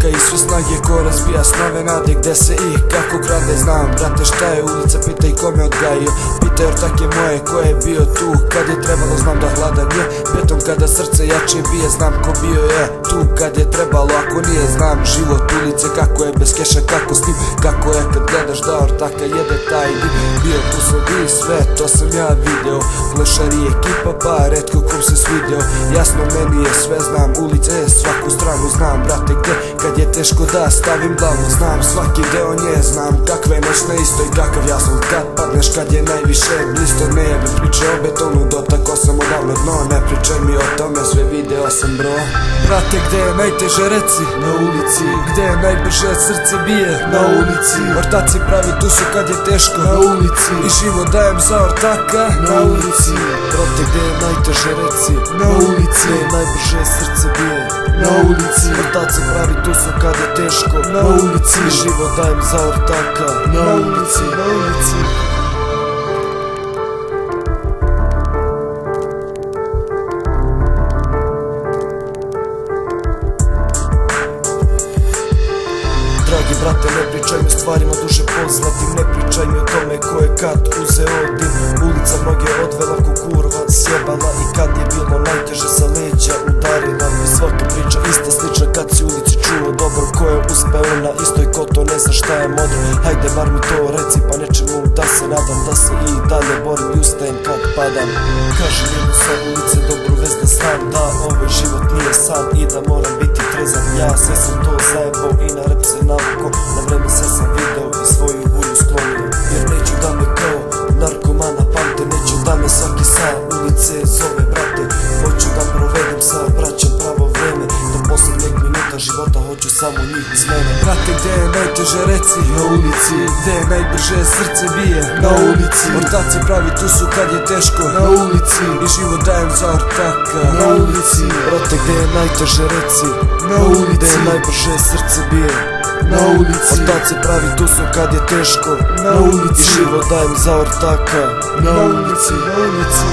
ortaka i sve snage ko razbija snove nade. Gde se i kako grade znam, brate šta je ulica, pitaj kome odgajio. Pitaj ortake moje ko je bio tu kad je trebalo, znam da hladan je beton kada srce jače bije. Znam ko bio je tu kad je trebalo, ako nije znam život ulice kako je bez keša, kako s njim, kako je kad gledaš da ortaka jede taj dim. Bio tu sam i sve to sam ja video, klošari ekipa pa retko kom se svideo. Jasno meni je sve, znam ulice svaku stranu, znam brate gde kad je teško da stavim glavu. Znam svaki deo nje, znam kakve noć na isto i kakav ja sam kad padneš kad je najviše blisto. Ne jebe priče o betonu, dotakao sam odavno dno, ne pričaj mi o tome, sve video sam bro. Brate gde je najteže reci, na ulici. Gde je najbrže srce bije, na ulici. Ortaci pravi tu su kad je teško, na ulici. I život dajem za ortaka, na ulici. Brate gde je najteže reci, na ulici. Gde je najbrže srce bije, na ulici. Ortaci pravi tu su kad je teško, na ulici. I život dajem za ortaka, na ulici, na ulici. Dragi brate, ne pričaj mi o stvarima duže poznatim, ne pričaj mi o tome ko je kad uzeo dim. Ulica mnoge odvela ko kurva sjebala i kad je bilo najteže sa leđa udarila mi. Svaka priča ista slična kad si ulici čuo dobro, ko je uspeo na istoj ko to ne zna šta je modro. Hajde bar mi to reci pa nečemu da se nadam, da se i dalje borim i ustajem kad padam. Kažem jednu sa ulice dobru vest da znam da ovaj život nije sam i da moram biti trezan. Ja sve sam to zajebao i na rep se navuko, na vreme sve sam video i svoju bulju sklonio. Jer neću da me kao narkomana pamte, neću da me svaki sa ulice zove brate. Hoću da provedem sa braćom pravo vreme, do poslednjeg minuta života hoću samo njih iz mene. Brate gde je najteže reci, na ulici. Gde je najbrže srce bije, na ulici. Ortaci pravi tu su kad je teško, na ulici. I život dajem za ortaka, na ulici. Brate gde je najteže reci, na ulici. Gde je najbrže srce bije, na ulici. Ortaci pravi tu su kad je teško, na ulici. I život dajem za ortaka, na ulici, na ulici.